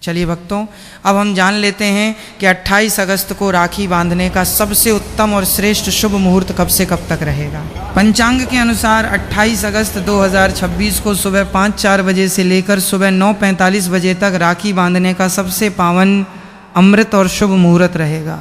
चलिए भक्तों, अब हम जान लेते हैं कि 28 अगस्त को राखी बांधने का सबसे उत्तम और श्रेष्ठ शुभ मुहूर्त कब से कब तक रहेगा। पंचांग के अनुसार 28 अगस्त 2026 को सुबह 5-4 बजे से लेकर सुबह 9:45 बजे तक राखी बांधने का सबसे पावन, अमृत और शुभ मुहूर्त रहेगा।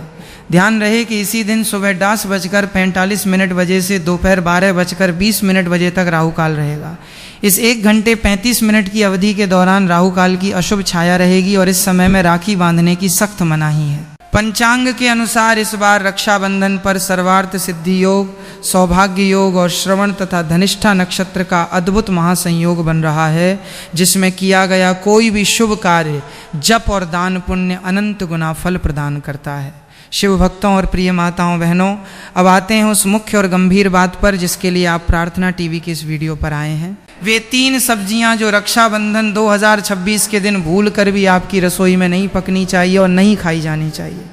ध्यान रहे कि इसी दिन सुबह 10:45 बजे से दोपहर 12:20 बजे तक राहु काल रहेगा। इस 1 घंटे 35 मिनट की अवधि के दौरान राहु काल की अशुभ छाया रहेगी और इस समय में राखी बांधने की सख्त मनाही है। पंचांग के अनुसार इस बार रक्षाबंधन पर सर्वार्थ सिद्धि योग, सौभाग्य योग और श्रवण तथा धनिष्ठा नक्षत्र का अद्भुत महासंयोग बन रहा है, जिसमें किया गया कोई भी शुभ कार्य, जप और दान पुण्य अनंत गुना फल प्रदान करता है। शिव भक्तों और प्रिय माताओं बहनों, अब आते हैं उस मुख्य और गंभीर बात पर जिसके लिए आप प्रार्थना टीवी के इस वीडियो पर आए हैं। वे 3 सब्जियां जो रक्षाबंधन 2026 के दिन भूल कर भी आपकी रसोई में नहीं पकनी चाहिए और नहीं खाई जानी चाहिए।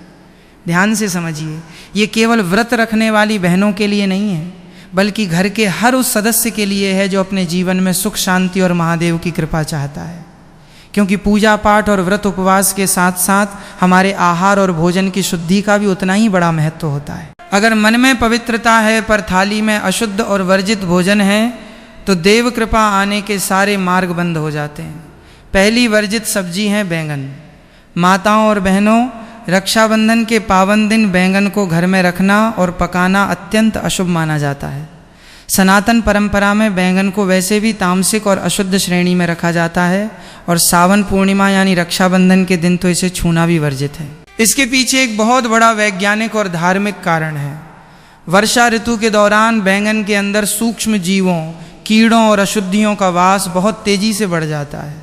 ध्यान से समझिए, ये केवल व्रत रखने वाली बहनों के लिए नहीं है, बल्कि घर के हर उस सदस्य के लिए है जो अपने जीवन में सुख शांति और महादेव की कृपा चाहता है। क्योंकि पूजा पाठ और व्रत उपवास के साथ साथ हमारे आहार और भोजन की शुद्धि का भी उतना ही बड़ा महत्व होता है। अगर मन में पवित्रता है पर थाली में अशुद्ध और वर्जित भोजन है तो देव कृपा आने के सारे मार्ग बंद हो जाते हैं। पहली वर्जित सब्जी है बैंगन। माताओं और बहनों, रक्षाबंधन के पावन दिन बैंगन को घर में रखना और पकाना अत्यंत अशुभ माना जाता है। सनातन परंपरा में बैंगन को वैसे भी तामसिक और अशुद्ध श्रेणी में रखा जाता है और सावन पूर्णिमा यानी रक्षाबंधन के दिन तो इसे छूना भी वर्जित है। इसके पीछे एक बहुत बड़ा वैज्ञानिक और धार्मिक कारण है। वर्षा ऋतु के दौरान बैंगन के अंदर सूक्ष्म जीवों, कीड़ों और अशुद्धियों का वास बहुत तेजी से बढ़ जाता है।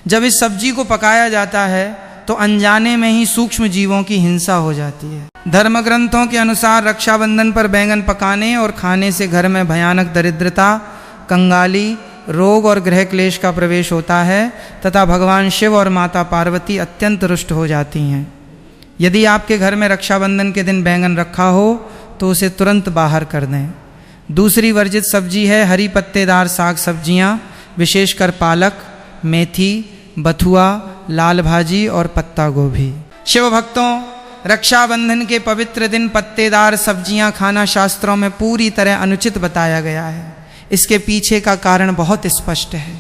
जब इस सब्जी को पकाया जाता है तो अनजाने में ही सूक्ष्म जीवों की हिंसा हो जाती है। धर्म ग्रंथों के अनुसार रक्षाबंधन पर बैंगन पकाने और खाने से घर में भयानक दरिद्रता, कंगाली, रोग और गृह क्लेश का प्रवेश होता है तथा भगवान शिव और माता पार्वती अत्यंत रुष्ट हो जाती हैं। यदि आपके घर में रक्षाबंधन के दिन बैंगन रखा हो तो उसे तुरंत बाहर कर दें। दूसरी वर्जित सब्जी है हरी पत्तेदार साग सब्जियां, विशेषकर पालक, मेथी, बथुआ, लाल भाजी और पत्ता गोभी। शिव भक्तों, रक्षाबंधन के पवित्र दिन पत्तेदार सब्जियां खाना शास्त्रों में पूरी तरह अनुचित बताया गया है। इसके पीछे का कारण बहुत स्पष्ट है।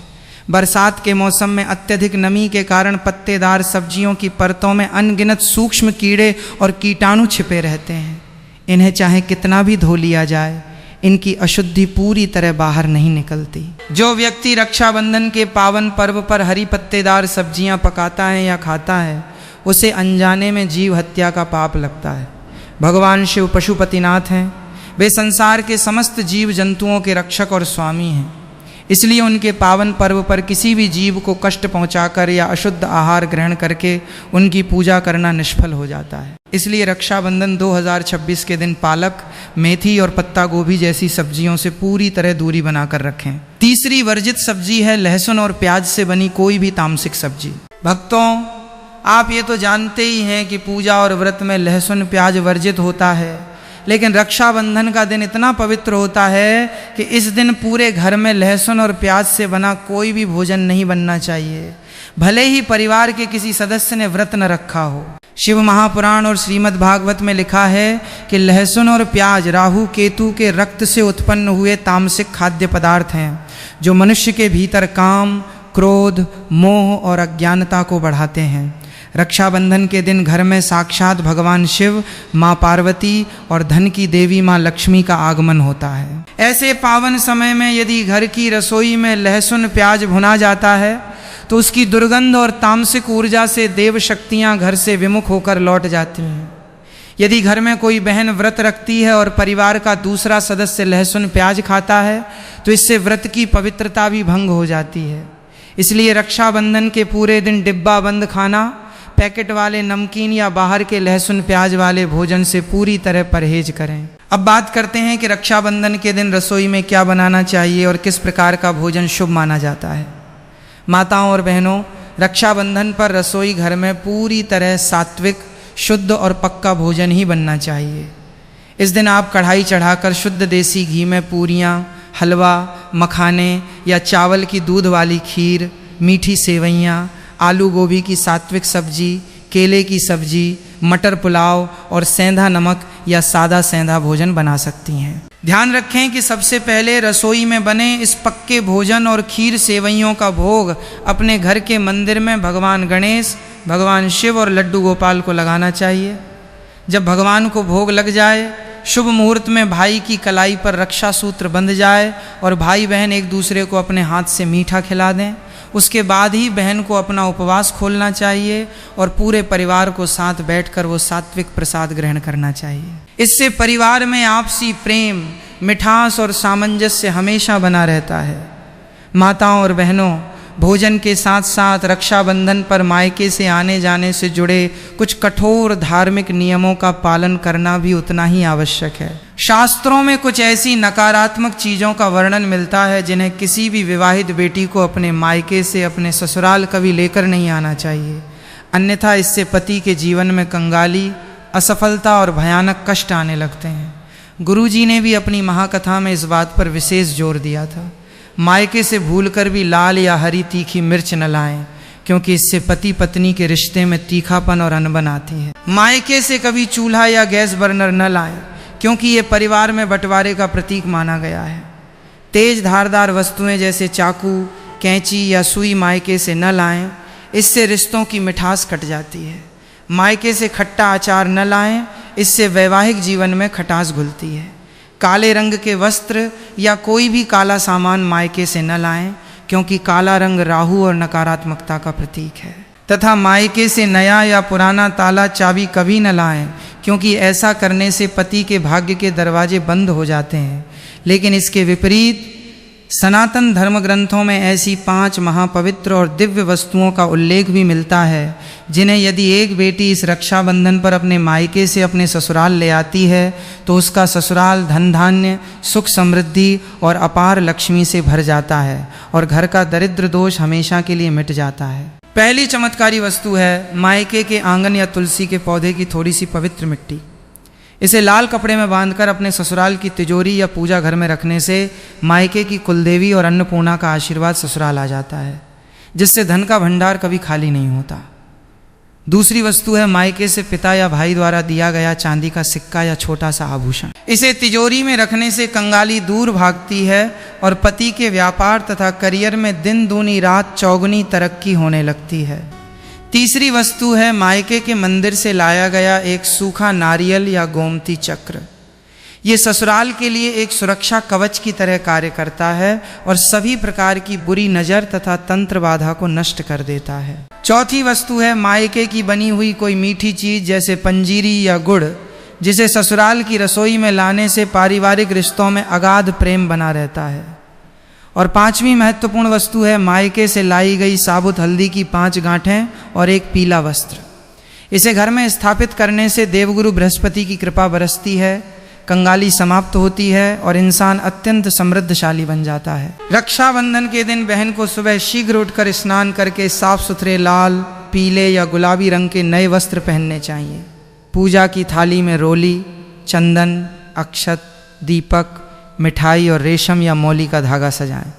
बरसात के मौसम में अत्यधिक नमी के कारण पत्तेदार सब्जियों की परतों में अनगिनत सूक्ष्म कीड़े और कीटाणु छिपे रहते हैं। इन्हें चाहे कितना भी धो लिया जाए, इनकी अशुद्धि पूरी तरह बाहर नहीं निकलती। जो व्यक्ति रक्षाबंधन के पावन पर्व पर हरी पत्तेदार सब्जियां पकाता है या खाता है, उसे अनजाने में जीव हत्या का पाप लगता है। भगवान शिव पशुपतिनाथ हैं। वे संसार के समस्त जीव जंतुओं के रक्षक और स्वामी हैं। इसलिए उनके पावन पर्व पर किसी भी जीव को कष्ट पहुंचाकर या अशुद्ध आहार ग्रहण करके उनकी पूजा करना निष्फल हो जाता है। इसलिए रक्षाबंधन 2026 के दिन पालक, मेथी और पत्ता गोभी जैसी सब्जियों से पूरी तरह दूरी बनाकर रखें। तीसरी वर्जित सब्जी है लहसुन और प्याज से बनी कोई भी तामसिक सब्जी। भक्तों, आप ये तो जानते ही हैं कि पूजा और व्रत में लहसुन प्याज वर्जित होता है, लेकिन रक्षाबंधन का दिन इतना पवित्र होता है कि इस दिन पूरे घर में लहसुन और प्याज से बना कोई भी भोजन नहीं बनना चाहिए, भले ही परिवार के किसी सदस्य ने व्रत न रखा हो। शिव महापुराण और श्रीमद् भागवत में लिखा है कि लहसुन और प्याज राहु केतु के रक्त से उत्पन्न हुए तामसिक खाद्य पदार्थ हैं, जो मनुष्य के भीतर काम, क्रोध, मोह और अज्ञानता को बढ़ाते हैं। रक्षाबंधन के दिन घर में साक्षात भगवान शिव, माँ पार्वती और धन की देवी माँ लक्ष्मी का आगमन होता है। ऐसे पावन समय में यदि घर की रसोई में लहसुन प्याज भुना जाता है तो उसकी दुर्गंध और तामसिक ऊर्जा से देव शक्तियाँ घर से विमुख होकर लौट जाती हैं। यदि घर में कोई बहन व्रत रखती है और परिवार का दूसरा सदस्य लहसुन प्याज खाता है तो इससे व्रत की पवित्रता भी भंग हो जाती है। इसलिए रक्षाबंधन के पूरे दिन डिब्बा बंद खाना, पैकेट वाले नमकीन या बाहर के लहसुन प्याज वाले भोजन से पूरी तरह परहेज करें। अब बात करते हैं कि रक्षाबंधन के दिन रसोई में क्या बनाना चाहिए और किस प्रकार का भोजन शुभ माना जाता है। माताओं और बहनों, रक्षाबंधन पर रसोई घर में पूरी तरह सात्विक, शुद्ध और पक्का भोजन ही बनना चाहिए। इस दिन आप कढ़ाई चढ़ाकर शुद्ध देसी घी में पूरियाँ, हलवा, मखाने या चावल की दूध वाली खीर, मीठी सेवइयाँ, आलू गोभी की सात्विक सब्जी, केले की सब्जी, मटर पुलाव और सेंधा नमक या सादा सेंधा भोजन बना सकती हैं। ध्यान रखें कि सबसे पहले रसोई में बने इस पक्के भोजन और खीर सेवइयों का भोग अपने घर के मंदिर में भगवान गणेश, भगवान शिव और लड्डू गोपाल को लगाना चाहिए। जब भगवान को भोग लग जाए, शुभ मुहूर्त में भाई की कलाई पर रक्षा सूत्र बंध जाए और भाई बहन एक दूसरे को अपने हाथ से मीठा खिला दें। उसके बाद ही बहन को अपना उपवास खोलना चाहिए और पूरे परिवार को साथ बैठकर वो सात्विक प्रसाद ग्रहण करना चाहिए। इससे परिवार में आपसी प्रेम, मिठास और सामंजस्य हमेशा बना रहता है। माताओं और बहनों, भोजन के साथ साथ रक्षाबंधन पर मायके से आने जाने से जुड़े कुछ कठोर धार्मिक नियमों का पालन करना भी उतना ही आवश्यक है। शास्त्रों में कुछ ऐसी नकारात्मक चीज़ों का वर्णन मिलता है जिन्हें किसी भी विवाहित बेटी को अपने मायके से, अपने ससुराल कभी लेकर नहीं आना चाहिए, अन्यथा इससे पति के जीवन में कंगाली, असफलता और भयानक कष्ट आने लगते हैं। गुरुजी ने भी अपनी महाकथा में इस बात पर विशेष जोर दिया था। मायके से भूलकर भी लाल या हरी तीखी मिर्च न लाएं, क्योंकि इससे पति पत्नी के रिश्ते में तीखापन और अनबन आती है। मायके से कभी चूल्हा या गैस बर्नर न लाएं, क्योंकि ये परिवार में बंटवारे का प्रतीक माना गया है। तेज धारदार वस्तुएं जैसे चाकू, कैंची या सुई मायके से न लाएं, इससे रिश्तों की मिठास कट जाती है। मायके से खट्टा अचार न लाएं, इससे वैवाहिक जीवन में खटास घुलती है। काले रंग के वस्त्र या कोई भी काला सामान मायके से न लाएं, क्योंकि काला रंग राहु और नकारात्मकता का प्रतीक है। तथा मायके से नया या पुराना ताला चाबी कभी न लाएं, क्योंकि ऐसा करने से पति के भाग्य के दरवाजे बंद हो जाते हैं। लेकिन इसके विपरीत सनातन धर्म ग्रंथों में ऐसी 5 महापवित्र और दिव्य वस्तुओं का उल्लेख भी मिलता है, जिन्हें यदि एक बेटी इस रक्षाबंधन पर अपने मायके से अपने ससुराल ले आती है तो उसका ससुराल धन धान्य, सुख समृद्धि और अपार लक्ष्मी से भर जाता है और घर का दरिद्र दोष हमेशा के लिए मिट जाता है। पहली चमत्कारी वस्तु है मायके के आंगन या तुलसी के पौधे की थोड़ी सी पवित्र मिट्टी। इसे लाल कपड़े में बांधकर अपने ससुराल की तिजोरी या पूजा घर में रखने से मायके की कुलदेवी और अन्नपूर्णा का आशीर्वाद ससुराल आ जाता है, जिससे धन का भंडार कभी खाली नहीं होता। दूसरी वस्तु है मायके से पिता या भाई द्वारा दिया गया चांदी का सिक्का या छोटा सा आभूषण। इसे तिजोरी में रखने से कंगाली दूर भागती है और पति के व्यापार तथा करियर में दिन दूनी रात चौगुनी तरक्की होने लगती है। तीसरी वस्तु है मायके के मंदिर से लाया गया एक सूखा नारियल या गोमती चक्र। ये ससुराल के लिए एक सुरक्षा कवच की तरह कार्य करता है और सभी प्रकार की बुरी नज़र तथा तंत्र बाधा को नष्ट कर देता है। चौथी वस्तु है मायके की बनी हुई कोई मीठी चीज़ जैसे पंजीरी या गुड़, जिसे ससुराल की रसोई में लाने से पारिवारिक रिश्तों में अगाध प्रेम बना रहता है। और 5वीं महत्वपूर्ण वस्तु है मायके से लाई गई साबुत हल्दी की 5 गांठें और एक पीला वस्त्र। इसे घर में स्थापित करने से देवगुरु बृहस्पति की कृपा बरसती है, कंगाली समाप्त होती है और इंसान अत्यंत समृद्धशाली बन जाता है। रक्षाबंधन के दिन बहन को सुबह शीघ्र उठकर स्नान करके साफ सुथरे लाल, पीले या गुलाबी रंग के नए वस्त्र पहनने चाहिए। पूजा की थाली में रोली, चंदन, अक्षत, दीपक, मिठाई और रेशम या मौली का धागा सजाएं।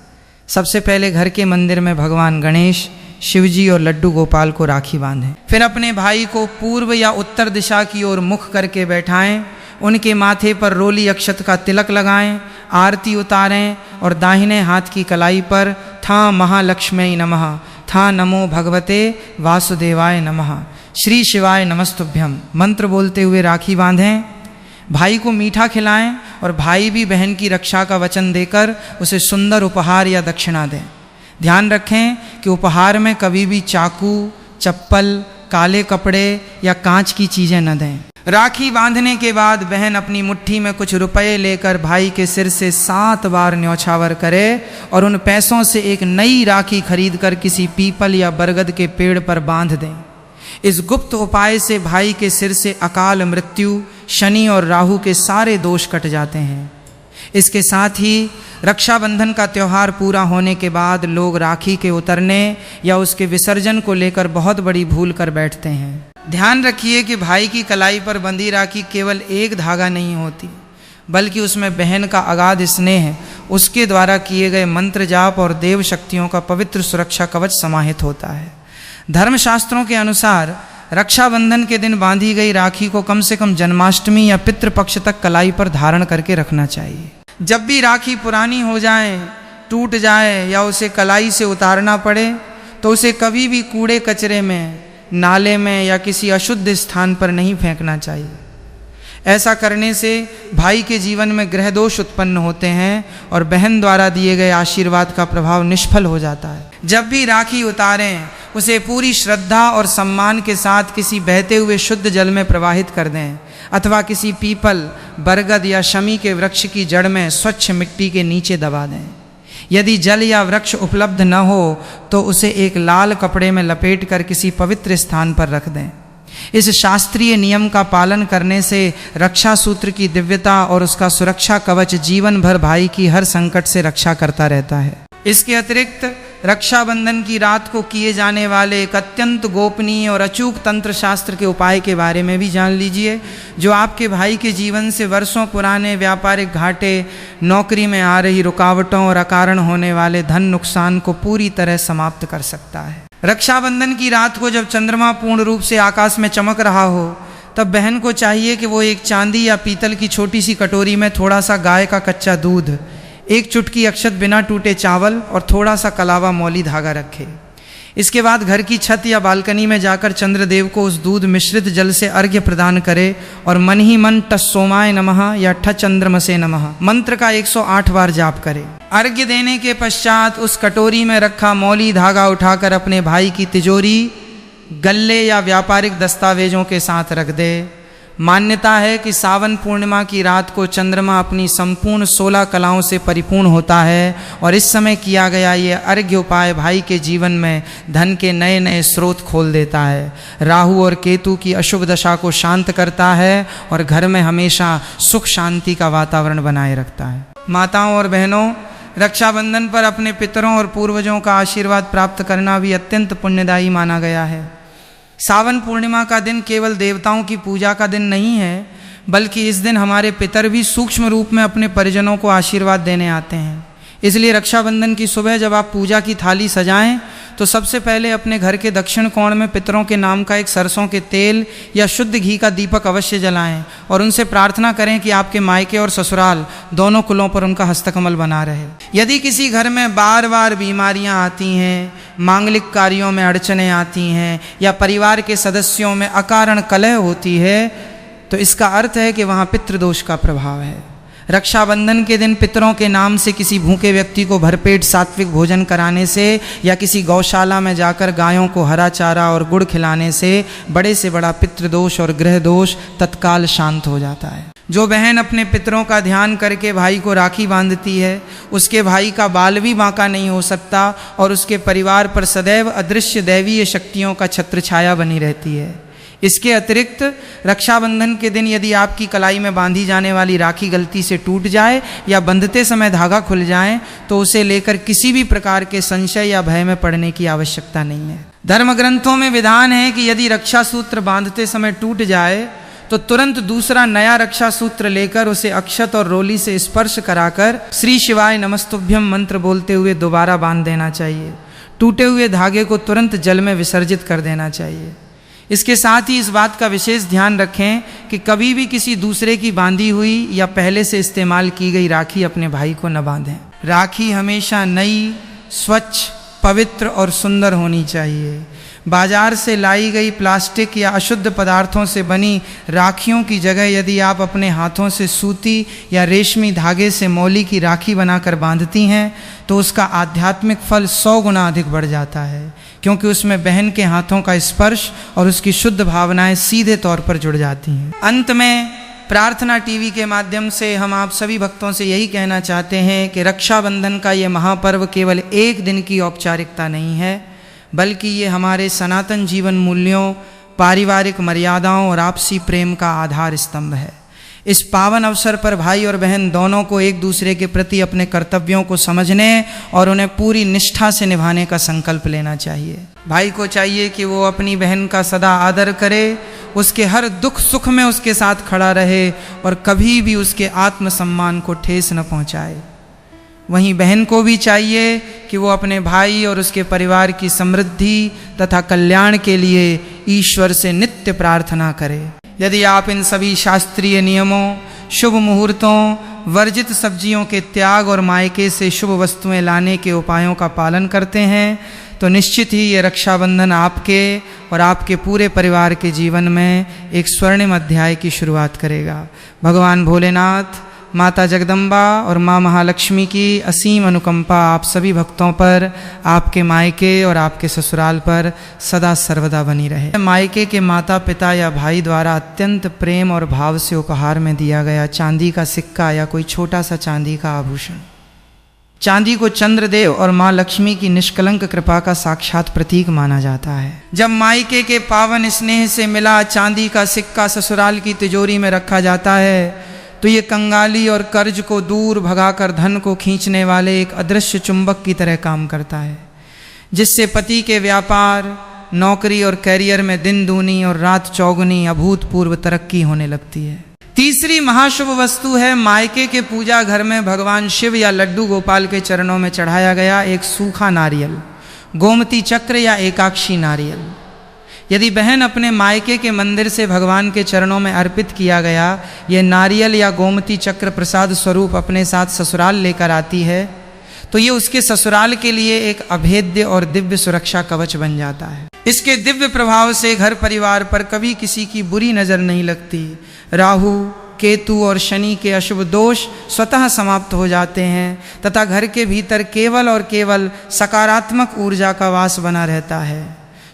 सबसे पहले घर के मंदिर में भगवान गणेश, शिवजी और लड्डू गोपाल को राखी बांधें। फिर अपने भाई को पूर्व या उत्तर दिशा की ओर मुख करके बैठाएं, उनके माथे पर रोली अक्षत का तिलक लगाएं, आरती उतारें और दाहिने हाथ की कलाई पर था महालक्ष्मी नमः, था नमो भगवते वासुदेवाय नमः, श्री शिवाय नमस्तुभ्यम मंत्र बोलते हुए राखी बांधें। भाई को मीठा खिलाएं और भाई भी बहन की रक्षा का वचन देकर उसे सुंदर उपहार या दक्षिणा दें। ध्यान रखें कि उपहार में कभी भी चाकू, चप्पल, काले कपड़े या कांच की चीज़ें न दें। राखी बांधने के बाद बहन अपनी मुट्ठी में कुछ रुपए लेकर भाई के सिर से 7 बार न्यौछावर करे और उन पैसों से एक नई राखी खरीदकर किसी पीपल या बरगद के पेड़ पर बांध दें। इस गुप्त उपाय से भाई के सिर से अकाल मृत्यु, शनि और राहु के सारे दोष कट जाते हैं। इसके साथ ही रक्षाबंधन का त्यौहार पूरा होने के बाद लोग राखी के उतरने या उसके विसर्जन को लेकर बहुत बड़ी भूल कर बैठते हैं। ध्यान रखिए कि भाई की कलाई पर बंधी राखी केवल एक धागा नहीं होती, बल्कि उसमें बहन का अगाध स्नेह, उसके द्वारा किए गए मंत्र जाप और देव शक्तियों का पवित्र सुरक्षा कवच समाहित होता है। धर्मशास्त्रों के अनुसार रक्षाबंधन के दिन बांधी गई राखी को कम से कम जन्माष्टमी या पितृपक्ष तक कलाई पर धारण करके रखना चाहिए। जब भी राखी पुरानी हो जाए, टूट जाए या उसे कलाई से उतारना पड़े तो उसे कभी भी कूड़े कचरे में, नाले में या किसी अशुद्ध स्थान पर नहीं फेंकना चाहिए। ऐसा करने से भाई के जीवन में ग्रह दोष उत्पन्न होते हैं और बहन द्वारा दिए गए आशीर्वाद का प्रभाव निष्फल हो जाता है। जब भी राखी उतारें उसे पूरी श्रद्धा और सम्मान के साथ किसी बहते हुए शुद्ध जल में प्रवाहित कर दें अथवा किसी पीपल, बरगद या शमी के वृक्ष की जड़ में स्वच्छ मिट्टी के नीचे दबा दें। यदि जल या वृक्ष उपलब्ध न हो तो उसे एक लाल कपड़े में लपेटकर किसी पवित्र स्थान पर रख दें। इस शास्त्रीय नियम का पालन करने से रक्षा सूत्र की दिव्यता और उसका सुरक्षा कवच जीवन भर भाई की हर संकट से रक्षा करता रहता है। इसके अतिरिक्त रक्षाबंधन की रात को किए जाने वाले एक अत्यंत गोपनीय और अचूक तंत्र शास्त्र के उपाय के बारे में भी जान लीजिए, जो आपके भाई के जीवन से वर्षों पुराने व्यापारिक घाटे, नौकरी में आ रही रुकावटों और अकारण होने वाले धन नुकसान को पूरी तरह समाप्त कर सकता है। रक्षाबंधन की रात को जब चंद्रमा पूर्ण रूप से आकाश में चमक रहा हो तब बहन को चाहिए कि वो एक चांदी या पीतल की छोटी सी कटोरी में थोड़ा सा गाय का कच्चा दूध, एक चुटकी अक्षत बिना टूटे चावल और थोड़ा सा कलावा मौली धागा रखे। इसके बाद घर की छत या बालकनी में जाकर चंद्रदेव को उस दूध मिश्रित जल से अर्घ्य प्रदान करे और मन ही मन टस्सोमाय नमः या ठ चंद्रमसे नमः मंत्र का 108 बार जाप करे। अर्घ्य देने के पश्चात उस कटोरी में रखा मौली धागा उठाकर अपने भाई की तिजोरी, गल्ले या व्यापारिक दस्तावेजों के साथ रख दे। मान्यता है कि सावन पूर्णिमा की रात को चंद्रमा अपनी संपूर्ण 16 कलाओं से परिपूर्ण होता है और इस समय किया गया ये अर्घ्य उपाय भाई के जीवन में धन के नए नए स्रोत खोल देता है, राहु और केतु की अशुभ दशा को शांत करता है और घर में हमेशा सुख शांति का वातावरण बनाए रखता है। माताओं और बहनों, रक्षाबंधन पर अपने पितरों और पूर्वजों का आशीर्वाद प्राप्त करना भी अत्यंत पुण्यदायी माना गया है। सावन पूर्णिमा का दिन केवल देवताओं की पूजा का दिन नहीं है, बल्कि इस दिन हमारे पितर भी सूक्ष्म रूप में अपने परिजनों को आशीर्वाद देने आते हैं। इसलिए रक्षाबंधन की सुबह जब आप पूजा की थाली सजाएं तो सबसे पहले अपने घर के दक्षिण कोण में पितरों के नाम का एक सरसों के तेल या शुद्ध घी का दीपक अवश्य जलाएं और उनसे प्रार्थना करें कि आपके मायके और ससुराल दोनों कुलों पर उनका हस्तकमल बना रहे। यदि किसी घर में बार बार बीमारियां आती हैं, मांगलिक कार्यों में अड़चनें आती हैं या परिवार के सदस्यों में अकारण कलह होती है तो इसका अर्थ है कि वहाँ पितृदोष का प्रभाव है। रक्षाबंधन के दिन पितरों के नाम से किसी भूखे व्यक्ति को भरपेट सात्विक भोजन कराने से या किसी गौशाला में जाकर गायों को हरा चारा और गुड़ खिलाने से बड़े से बड़ा पितृदोष और ग्रह दोष तत्काल शांत हो जाता है। जो बहन अपने पितरों का ध्यान करके भाई को राखी बांधती है उसके भाई का बाल भी बांका नहीं हो सकता और उसके परिवार पर सदैव अदृश्य दैवीय शक्तियों का छत्र छाया बनी रहती है। इसके अतिरिक्त रक्षाबंधन के दिन यदि आपकी कलाई में बांधी जाने वाली राखी गलती से टूट जाए या बंधते समय धागा खुल जाए तो उसे लेकर किसी भी प्रकार के संशय या भय में पड़ने की आवश्यकता नहीं है। धर्म ग्रंथों में विधान है कि यदि रक्षा सूत्र बांधते समय टूट जाए तो तुरंत दूसरा नया रक्षा सूत्र लेकर उसे अक्षत और रोली से स्पर्श कराकर श्री शिवाय नमस्तुभ्यम मंत्र बोलते हुए दोबारा बांध देना चाहिए। टूटे हुए धागे को तुरंत जल में विसर्जित कर देना चाहिए। इसके साथ ही इस बात का विशेष ध्यान रखें कि कभी भी किसी दूसरे की बांधी हुई या पहले से इस्तेमाल की गई राखी अपने भाई को न बांधें। राखी हमेशा नई, स्वच्छ, पवित्र और सुंदर होनी चाहिए। बाजार से लाई गई प्लास्टिक या अशुद्ध पदार्थों से बनी राखियों की जगह यदि आप अपने हाथों से सूती या रेशमी धागे से मौली की राखी बनाकर बांधती हैं तो उसका आध्यात्मिक फल 100 गुना अधिक बढ़ जाता है, क्योंकि उसमें बहन के हाथों का स्पर्श और उसकी शुद्ध भावनाएं सीधे तौर पर जुड़ जाती हैं। अंत में प्रार्थना टीवी के माध्यम से हम आप सभी भक्तों से यही कहना चाहते हैं कि रक्षाबंधन का ये महापर्व केवल एक दिन की औपचारिकता नहीं है, बल्कि ये हमारे सनातन जीवन मूल्यों, पारिवारिक मर्यादाओं और आपसी प्रेम का आधार स्तंभ है। इस पावन अवसर पर भाई और बहन दोनों को एक दूसरे के प्रति अपने कर्तव्यों को समझने और उन्हें पूरी निष्ठा से निभाने का संकल्प लेना चाहिए। भाई को चाहिए कि वो अपनी बहन का सदा आदर करे, उसके हर दुख सुख में उसके साथ खड़ा रहे और कभी भी उसके आत्मसम्मान को ठेस न पहुंचाए। वहीं बहन को भी चाहिए कि वो अपने भाई और उसके परिवार की समृद्धि तथा कल्याण के लिए ईश्वर से नित्य प्रार्थना करे। यदि आप इन सभी शास्त्रीय नियमों, शुभ मुहूर्तों, वर्जित सब्जियों के त्याग और मायके से शुभ वस्तुएं लाने के उपायों का पालन करते हैं तो निश्चित ही ये रक्षाबंधन आपके और आपके पूरे परिवार के जीवन में एक स्वर्णिम अध्याय की शुरुआत करेगा। भगवान भोलेनाथ, माता जगदम्बा और माँ महालक्ष्मी की असीम अनुकंपा आप सभी भक्तों पर, आपके मायके और आपके ससुराल पर सदा सर्वदा बनी रहे। मायके के माता पिता या भाई द्वारा अत्यंत प्रेम और भाव से उपहार में दिया गया चांदी का सिक्का या कोई छोटा सा चांदी का आभूषण, चांदी को चंद्रदेव और माँ लक्ष्मी की निष्कलंक कृपा का साक्षात प्रतीक माना जाता है। जब मायके के पावन स्नेह से मिला चांदी का सिक्का ससुराल की तिजोरी में रखा जाता है तो ये कंगाली और कर्ज को दूर भगाकर धन को खींचने वाले एक अदृश्य चुंबक की तरह काम करता है, जिससे पति के व्यापार, नौकरी और कैरियर में दिन दूनी और रात चौगुनी अभूतपूर्व तरक्की होने लगती है। तीसरी महाशुभ वस्तु है मायके के पूजा घर में भगवान शिव या लड्डू गोपाल के चरणों में चढ़ाया गया एक सूखा नारियल, गोमती चक्र या एकाक्षी नारियल। यदि बहन अपने मायके के मंदिर से भगवान के चरणों में अर्पित किया गया ये नारियल या गोमती चक्र प्रसाद स्वरूप अपने साथ ससुराल लेकर आती है तो ये उसके ससुराल के लिए एक अभेद्य और दिव्य सुरक्षा कवच बन जाता है। इसके दिव्य प्रभाव से घर परिवार पर कभी किसी की बुरी नजर नहीं लगती। राहु, केतु और शनि के अशुभ दोष स्वतः समाप्त हो जाते हैं तथा घर के भीतर केवल और केवल सकारात्मक ऊर्जा का वास बना रहता है।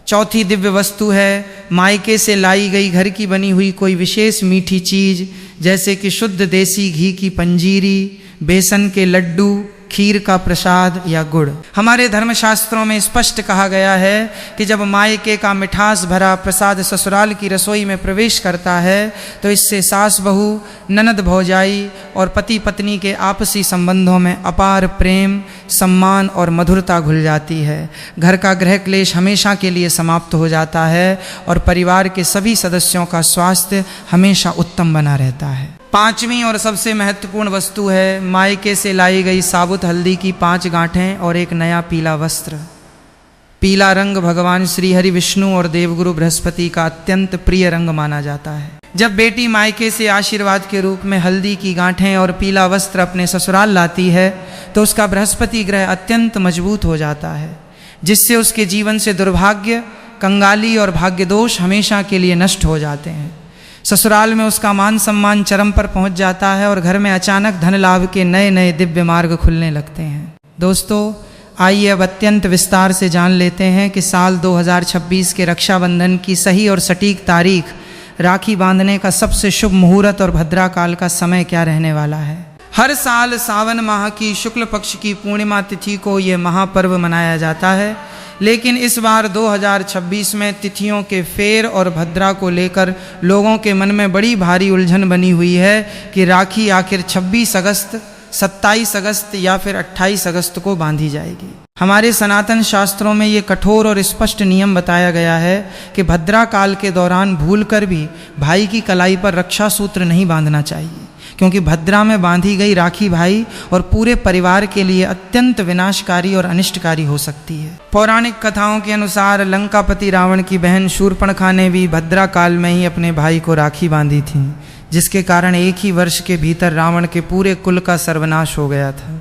चौथी दिव्य वस्तु है मायके से लाई गई घर की बनी हुई कोई विशेष मीठी चीज, जैसे कि शुद्ध देसी घी की पंजीरी, बेसन के लड्डू, खीर का प्रसाद या गुड़। हमारे धर्मशास्त्रों में स्पष्ट कहा गया है कि जब मायके का मिठास भरा प्रसाद ससुराल की रसोई में प्रवेश करता है तो इससे सास बहू, ननद भौजाई और पति पत्नी के आपसी संबंधों में अपार प्रेम, सम्मान और मधुरता घुल जाती है। घर का गृह क्लेश हमेशा के लिए समाप्त हो जाता है और परिवार के सभी सदस्यों का स्वास्थ्य हमेशा उत्तम बना रहता है। पांचवी और सबसे महत्वपूर्ण वस्तु है मायके से लाई गई साबुत हल्दी की 5 गांठें और एक नया पीला वस्त्र। पीला रंग भगवान श्री हरि विष्णु और देवगुरु बृहस्पति का अत्यंत प्रिय रंग माना जाता है। जब बेटी मायके से आशीर्वाद के रूप में हल्दी की गांठें और पीला वस्त्र अपने ससुराल लाती है तो उसका बृहस्पति ग्रह अत्यंत मजबूत हो जाता है, जिससे उसके जीवन से दुर्भाग्य, कंगाली और भाग्यदोष हमेशा के लिए नष्ट हो जाते हैं। ससुराल में उसका मान सम्मान चरम पर पहुंच जाता है और घर में अचानक धन लाभ के नए नए दिव्य मार्ग खुलने लगते हैं। दोस्तों, आइए अब अत्यंत विस्तार से जान लेते हैं कि साल 2026 के रक्षाबंधन की सही और सटीक तारीख, राखी बांधने का सबसे शुभ मुहूर्त और भद्रा काल का समय क्या रहने वाला है। हर साल सावन माह की शुक्ल पक्ष की पूर्णिमा तिथि को ये महापर्व मनाया जाता है, लेकिन इस बार 2026 में तिथियों के फेर और भद्रा को लेकर लोगों के मन में बड़ी भारी उलझन बनी हुई है कि राखी आखिर 26 अगस्त, 27 अगस्त या फिर 28 अगस्त को बांधी जाएगी। हमारे सनातन शास्त्रों में ये कठोर और स्पष्ट नियम बताया गया है कि भद्रा काल के दौरान भूलकर भी भाई की कलाई पर रक्षा सूत्र नहीं बांधना चाहिए, क्योंकि भद्रा में बांधी गई राखी भाई और पूरे परिवार के लिए अत्यंत विनाशकारी और अनिष्टकारी हो सकती है। पौराणिक कथाओं के अनुसार लंकापति रावण की बहन शूर्पणखा ने भी भद्रा काल में ही अपने भाई को राखी बांधी थी, जिसके कारण एक ही वर्ष के भीतर रावण के पूरे कुल का सर्वनाश हो गया था।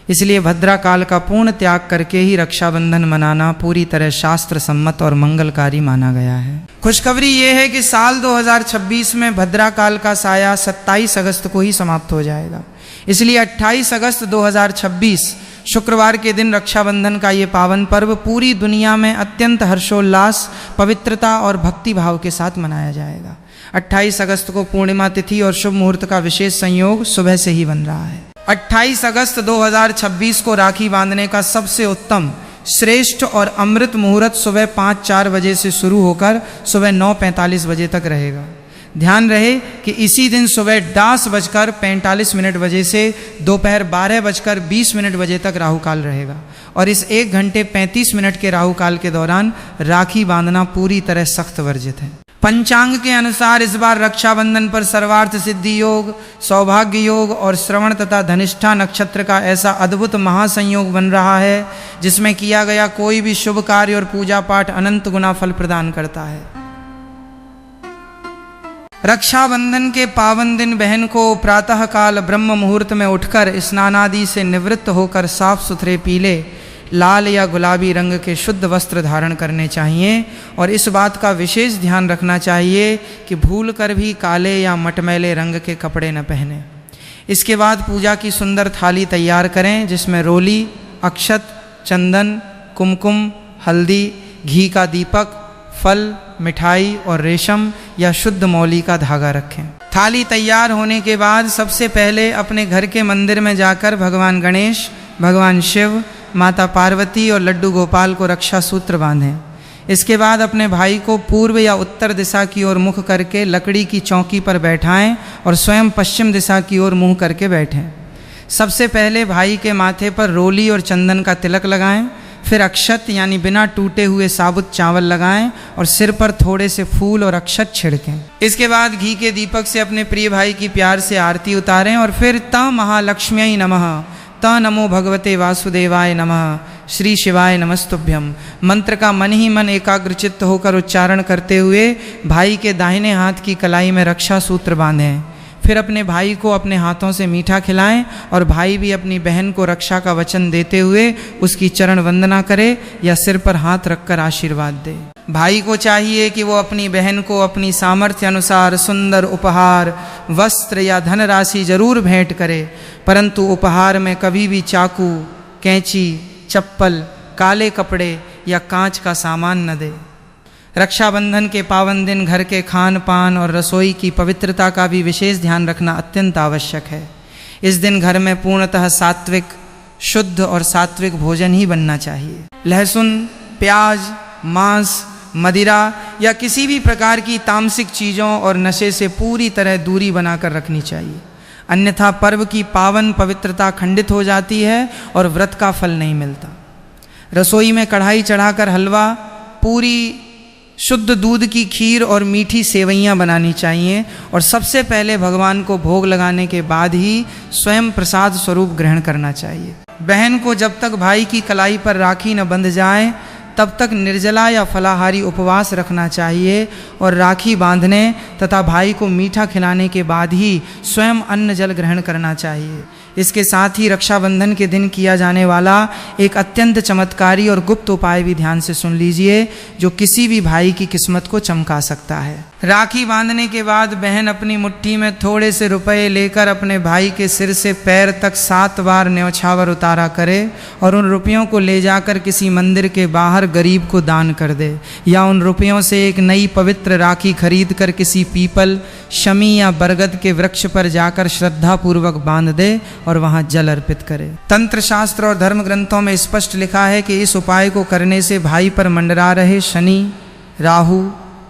इसलिए भद्रा काल का पूर्ण त्याग करके ही रक्षाबंधन मनाना पूरी तरह शास्त्र सम्मत और मंगलकारी माना गया है। खुशखबरी ये है कि साल 2026 में भद्रा काल का साया 27 अगस्त को ही समाप्त हो जाएगा। इसलिए 28 अगस्त 2026 शुक्रवार के दिन रक्षाबंधन का ये पावन पर्व पूरी दुनिया में अत्यंत हर्षोल्लास, पवित्रता और भक्ति भाव के साथ मनाया जाएगा। 28 अगस्त को पूर्णिमा तिथि और शुभ मुहूर्त का विशेष संयोग सुबह से ही बन रहा है। 28 अगस्त 2026 को राखी बांधने का सबसे उत्तम, श्रेष्ठ और अमृत मुहूर्त सुबह 5-4 बजे से शुरू होकर सुबह 9:45 बजे तक रहेगा। ध्यान रहे कि इसी दिन सुबह 10:45 बजे से दोपहर 12:20 बजे तक राहु काल रहेगा और इस 1 घंटे 35 मिनट के राहु काल के दौरान राखी बांधना पूरी तरह सख्त वर्जित है। पंचांग के अनुसार इस बार रक्षाबंधन पर सर्वार्थ सिद्धि योग, सौभाग्य योग और श्रवण तथा धनिष्ठा नक्षत्र का ऐसा अद्भुत महासंयोग बन रहा है जिसमें किया गया कोई भी शुभ कार्य और पूजा पाठ अनंत गुना फल प्रदान करता है। रक्षाबंधन के पावन दिन बहन को प्रातः काल ब्रह्म मुहूर्त में उठकर स्नानादि से निवृत्त होकर साफ सुथरे पीले, लाल या गुलाबी रंग के शुद्ध वस्त्र धारण करने चाहिए और इस बात का विशेष ध्यान रखना चाहिए कि भूल कर भी काले या मटमैले रंग के कपड़े न पहने। इसके बाद पूजा की सुंदर थाली तैयार करें जिसमें रोली, अक्षत, चंदन, कुमकुम, हल्दी, घी का दीपक, फल, मिठाई और रेशम या शुद्ध मौली का धागा रखें। थाली तैयार होने के बाद सबसे पहले अपने घर के मंदिर में जाकर भगवान गणेश, भगवान शिव, माता पार्वती और लड्डू गोपाल को रक्षा सूत्र बांधें। इसके बाद अपने भाई को पूर्व या उत्तर दिशा की ओर मुख करके लकड़ी की चौकी पर बैठाएं और स्वयं पश्चिम दिशा की ओर मुंह करके बैठें। सबसे पहले भाई के माथे पर रोली और चंदन का तिलक लगाएं, फिर अक्षत यानी बिना टूटे हुए साबुत चावल लगाएं और सिर पर थोड़े से फूल और अक्षत छिड़कें। इसके बाद घी के दीपक से अपने प्रिय भाई की प्यार से आरती उतारें और फिर त महालक्ष्म्यै नमः, त नमो भगवते वासुदेवाय नमः, श्री शिवाय नमस्तुभ्यम मंत्र का मन ही मन एकाग्रचित्त होकर उच्चारण करते हुए भाई के दाहिने हाथ की कलाई में रक्षा सूत्र बांधें। फिर अपने भाई को अपने हाथों से मीठा खिलाएं और भाई भी अपनी बहन को रक्षा का वचन देते हुए उसकी चरण वंदना करे या सिर पर हाथ रखकर आशीर्वाद दे। भाई को चाहिए कि वो अपनी बहन को अपनी सामर्थ्य अनुसार सुंदर उपहार, वस्त्र या धनराशि जरूर भेंट करे, परंतु उपहार में कभी भी चाकू, कैंची, चप्पल, काले कपड़े या कांच का सामान न दे। रक्षाबंधन के पावन दिन घर के खान पान और रसोई की पवित्रता का भी विशेष ध्यान रखना अत्यंत आवश्यक है। इस दिन घर में पूर्णतः सात्विक, शुद्ध और सात्विक भोजन ही बनना चाहिए। लहसुन, प्याज, मांस, मदिरा या किसी भी प्रकार की तामसिक चीज़ों और नशे से पूरी तरह दूरी बनाकर रखनी चाहिए, अन्यथा पर्व की पावन पवित्रता खंडित हो जाती है और व्रत का फल नहीं मिलता। रसोई में कढ़ाई चढ़ाकर हलवा, पूरी, शुद्ध दूध की खीर और मीठी सेवइयाँ बनानी चाहिए और सबसे पहले भगवान को भोग लगाने के बाद ही स्वयं प्रसाद स्वरूप ग्रहण करना चाहिए। बहन को जब तक भाई की कलाई पर राखी न बंध जाए तब तक निर्जला या फलाहारी उपवास रखना चाहिए और राखी बांधने तथा भाई को मीठा खिलाने के बाद ही स्वयं अन्न जल ग्रहण करना चाहिए। इसके साथ ही रक्षाबंधन के दिन किया जाने वाला एक अत्यंत चमत्कारी और गुप्त उपाय भी ध्यान से सुन लीजिए जो किसी भी भाई की किस्मत को चमका सकता है। राखी बांधने के बाद बहन अपनी मुट्ठी में थोड़े से रुपए लेकर अपने भाई के सिर से पैर तक 7 बार न्यौछावर उतारा करे और उन रुपयों को ले जाकर किसी मंदिर के बाहर गरीब को दान कर दे, या उन रुपयों से एक नई पवित्र राखी खरीद कर किसी पीपल, शमी या बरगद के वृक्ष पर जाकर श्रद्धापूर्वक बांध दे और वहां जल अर्पित करे। तंत्र शास्त्र और धर्म ग्रंथों में स्पष्ट लिखा है कि इस उपाय को करने से भाई पर मंडरा रहे शनि, राहु,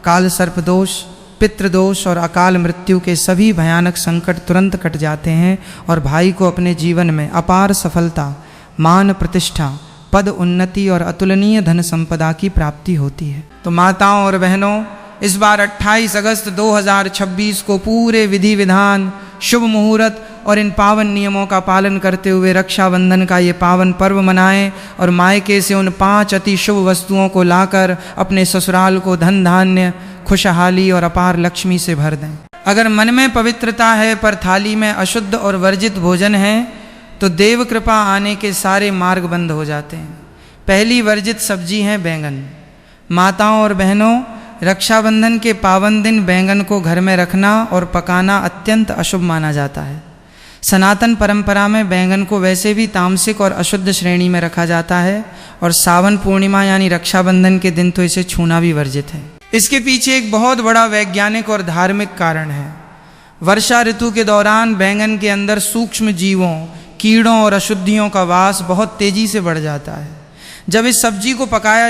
काल सर्प दोष, पितृदोष और अकाल मृत्यु के सभी भयानक संकट तुरंत कट जाते हैं और भाई को अपने जीवन में अपार सफलता, मान प्रतिष्ठा, पद उन्नति और अतुलनीय धन संपदा की प्राप्ति होती है। तो माताओं और बहनों, इस बार 28 अगस्त 2026 को पूरे विधि विधान, शुभ मुहूर्त और इन पावन नियमों का पालन करते हुए रक्षाबंधन का ये पावन पर्व मनाएं और मायके से उन 5 अति शुभ वस्तुओं को लाकर अपने ससुराल को धन धान्य, खुशहाली और अपार लक्ष्मी से भर दें। अगर मन में पवित्रता है पर थाली में अशुद्ध और वर्जित भोजन है तो देव कृपा आने के सारे मार्ग बंद हो जाते हैं। पहली वर्जित सब्जी है बैंगन। माताओं और बहनों, रक्षाबंधन के पावन दिन बैंगन को घर में रखना और पकाना अत्यंत अशुभ माना जाता है। सनातन परंपरा में बैंगन को वैसे भी तामसिक और अशुद्ध श्रेणी में रखा जाता है और सावन पूर्णिमा यानी रक्षाबंधन के दिन तो इसे छूना भी वर्जित है। इसके पीछे एक बहुत बड़ा वैज्ञानिक और धार्मिक कारण है। वर्षा ऋतु के दौरान बैंगन के अंदर सूक्ष्म जीवों, कीड़ों और अशुद्धियों का वास बहुत तेजी से बढ़ जाता है। जब इस सब्जी को पकाया